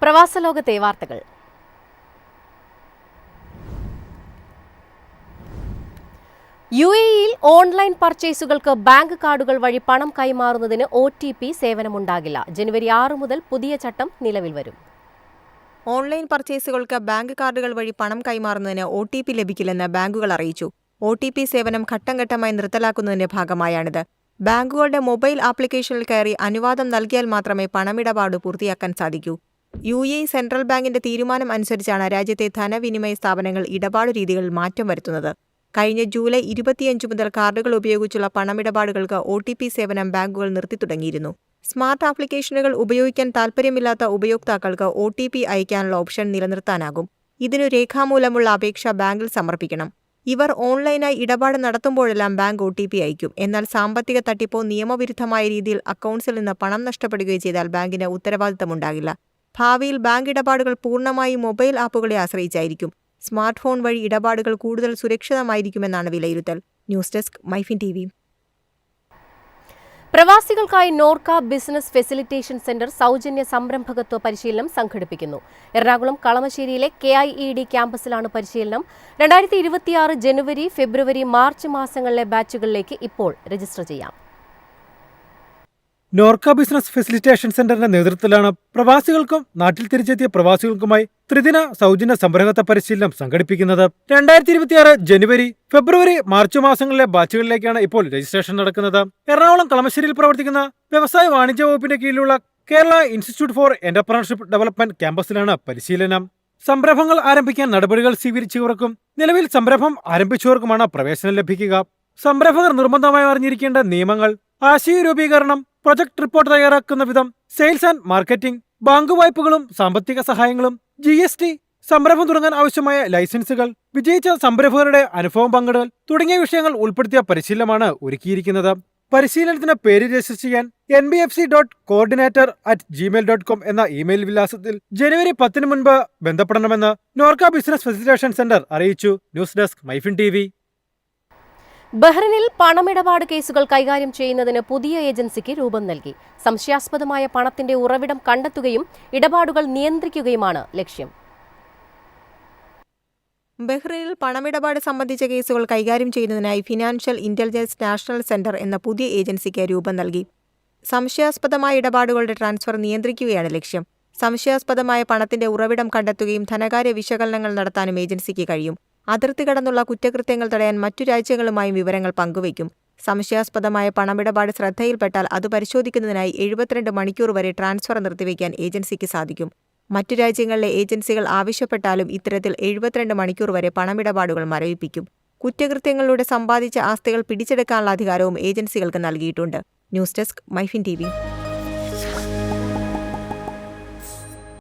പ്രവാസലോകത്തെ വാർത്തകൾ. UAE-യിൽ online പർച്ചേസുകൾക്ക് bank കാർഡുകൾ വഴി പണം കൈമാറുന്നതിന് OTP സേവനമുണ്ടാകില്ല. ജനുവരി 6 മുതൽ പുതിയ ചട്ടം നിലവിൽ വരും. ഓൺലൈൻ പർച്ചേസുകൾക്ക് ബാങ്ക് കാർഡുകൾ വഴി പണം കൈമാറുന്നതിന് OTP ലഭിക്കില്ലെന്ന് ബാങ്കുകൾ അറിയിച്ചു. OTP സേവനം ഘട്ടം ഘട്ടമായി നിർത്തലാക്കുന്നതിന്റെ ഭാഗമായാണിത്. ബാങ്കുകളുടെ മൊബൈൽ ആപ്ലിക്കേഷനിൽ കയറി അനുവാദം നൽകിയാൽ മാത്രമേ പണമിടപാട് പൂർത്തിയാക്കാൻ സാധിക്കൂ. UAE സെൻട്രൽ ബാങ്കിന്റെ തീരുമാനം അനുസരിച്ചാണ് രാജ്യത്തെ ധനവിനിമയ സ്ഥാപനങ്ങൾ ഇടപാടു രീതികളിൽ മാറ്റം വരുത്തുന്നത്. കഴിഞ്ഞ ജൂലൈ 25 മുതൽ കാർഡുകൾ ഉപയോഗിച്ചുള്ള പണമിടപാടുകൾക്ക് OTP സേവനം ബാങ്കുകൾ നിർത്തിത്തുടങ്ങിയിരുന്നു. സ്മാർട്ട് ആപ്ലിക്കേഷനുകൾ ഉപയോഗിക്കാൻ താൽപ്പര്യമില്ലാത്ത ഉപയോക്താക്കൾക്ക് OTP അയക്കാനുള്ള ഓപ്ഷൻ നിലനിർത്താനാകും. ഇതിനു രേഖാമൂലമുള്ള അപേക്ഷ ബാങ്കിൽ സമർപ്പിക്കണം. ഇവർ ഓൺലൈനായി ഇടപാട് നടത്തുമ്പോഴെല്ലാം ബാങ്ക് OTP അയക്കും. എന്നാൽ സാമ്പത്തിക തട്ടിപ്പോ നിയമവിരുദ്ധമായ രീതിയിൽ അക്കൗണ്ട്സിൽ നിന്ന് പണം നഷ്ടപ്പെടുകയോ ചെയ്താൽ ബാങ്കിന് ഉത്തരവാദിത്തമുണ്ടാകില്ല. ഭാവിയിൽ ബാങ്ക് ഇടപാടുകൾ പൂർണ്ണമായും മൊബൈൽ ആപ്പുകളെ ആശ്രയിച്ചായിരിക്കും. സ്മാർട്ട് ഫോൺ വഴി ഇടപാടുകൾ കൂടുതൽ സുരക്ഷിതമായിരിക്കുമെന്നാണ് വിലയിരുത്തൽ. News desk MyFin TV. പ്രവാസികൾക്കായി നോർക്ക ബിസിനസ് ഫെസിലിറ്റേഷൻ സെന്റർ സൗജന്യ സംരംഭകത്വ പരിശീലനം സംഘടിപ്പിക്കുന്നു. എറണാകുളം കളമശ്ശേരിയിലെ KIED ക്യാമ്പസിലാണ് പരിശീലനം. 2026 ജനുവരി, ഫെബ്രുവരി, മാർച്ച് മാസങ്ങളിലെ ബാച്ചുകളിലേക്ക് ഇപ്പോൾ രജിസ്റ്റർ ചെയ്യാം. നോർക്ക ബിസിനസ് ഫെസിലിറ്റേഷൻ സെന്ററിന്റെ നേതൃത്വത്തിലാണ് പ്രവാസികൾക്കും നാട്ടിൽ തിരിച്ചെത്തിയ പ്രവാസികൾക്കുമായി ത്രിദിന സൗജന്യ സംരംഭകത്വ പരിശീലനം സംഘടിപ്പിക്കുന്നത്. 2026 ജനുവരി, ഫെബ്രുവരി, മാർച്ച് മാസങ്ങളിലെ ബാച്ചുകളിലേക്കാണ് ഇപ്പോൾ രജിസ്ട്രേഷൻ നടക്കുന്നത്. എറണാകുളം കളമശ്ശേരിയിൽ പ്രവർത്തിക്കുന്ന വ്യവസായ വാണിജ്യ വകുപ്പിന്റെ കീഴിലുള്ള Kerala institute for entrepreneurship development ക്യാമ്പസിലാണ് പരിശീലനം. സംരംഭങ്ങൾ ആരംഭിക്കാൻ നടപടികൾ സ്വീകരിച്ചവർക്കും നിലവിൽ സംരംഭം ആരംഭിച്ചവർക്കുമാണ് പ്രവേശനം ലഭിക്കുക. സംരംഭകർ നിർബന്ധമായി അറിഞ്ഞിരിക്കേണ്ട നിയമങ്ങൾ: ആശയ രൂപീകരണം, പ്രൊജക്ട് റിപ്പോർട്ട് തയ്യാറാക്കുന്ന വിധം, സെയിൽസ് ആൻഡ് മാർക്കറ്റിംഗ്, ബാങ്ക് വായ്പകളും സാമ്പത്തിക സഹായങ്ങളും, GST, സംരംഭം തുടങ്ങാൻ ആവശ്യമായ ലൈസൻസുകൾ, വിജയിച്ച സംരംഭകരുടെ അനുഭവം പങ്കിടൽ തുടങ്ങിയ വിഷയങ്ങൾ ഉൾപ്പെടുത്തിയ പരിശീലനമാണ് ഒരുക്കിയിരിക്കുന്നത്. പരിശീലനത്തിന് പേര് രജിസ്റ്റർ ചെയ്യാൻ nbfc.coordinator@gmail.com എന്ന ഇമെയിൽ വിലാസത്തിൽ ജനുവരി 10 മുൻപ് ബന്ധപ്പെടണമെന്ന് നോർക്ക ബിസിനസ് ഫെസിലിറ്റേഷൻ സെന്റർ അറിയിച്ചു. News desk MyFin TV. ബഹ്റിനിൽ പണമിടപാട് കേസുകൾ കൈകാര്യം ചെയ്യുന്നതിന് പുതിയ ഏജൻസിക്ക് രൂപം നൽകി. സംശയാസ്പദമായ പണത്തിന്റെ ഉറവിടം കണ്ടെത്തുകയും ഇടപാടുകൾ നിയന്ത്രിക്കുകയുമാണ് ലക്ഷ്യം. ബഹ്റിനിൽ പണമിടപാട് സംബന്ധിച്ച കേസുകൾ കൈകാര്യം ചെയ്യുന്നതിനായി ഫിനാൻഷ്യൽ ഇന്റലിജൻസ് നാഷണൽ സെന്റർ എന്ന പുതിയ ഏജൻസിക്ക് രൂപം നൽകി. സംശയാസ്പദമായ ഇടപാടുകളുടെ ട്രാൻസ്ഫർ നിയന്ത്രിക്കുകയാണ് ലക്ഷ്യം. സംശയാസ്പദമായ പണത്തിന്റെ ഉറവിടം കണ്ടെത്തുകയും ധനകാര്യ വിശകലനങ്ങൾ നടത്താനും ഏജൻസിക്ക് കഴിയും. അതിർത്തി കടന്നുള്ള കുറ്റകൃത്യങ്ങൾ തടയാൻ മറ്റു രാജ്യങ്ങളുമായും വിവരങ്ങൾ പങ്കുവയ്ക്കും. സംശയാസ്പദമായ പണമിടപാട് ശ്രദ്ധയിൽപ്പെട്ടാൽ അത് പരിശോധിക്കുന്നതിനായി 72 മണിക്കൂർ വരെ ട്രാൻസ്ഫർ നിർത്തിവെക്കാൻ ഏജൻസിക്ക് സാധിക്കും. മറ്റു രാജ്യങ്ങളിലെ ഏജൻസികൾ ആവശ്യപ്പെട്ടാലും ഇത്തരത്തിൽ 72 മണിക്കൂർ വരെ പണമിടപാടുകൾ മരവിപ്പിക്കും. കുറ്റകൃത്യങ്ങളിലൂടെ സമ്പാദിച്ച ആസ്തികൾ പിടിച്ചെടുക്കാനുള്ള അധികാരവും ഏജൻസികൾക്ക് നൽകിയിട്ടുണ്ട്. News desk MyFin TV.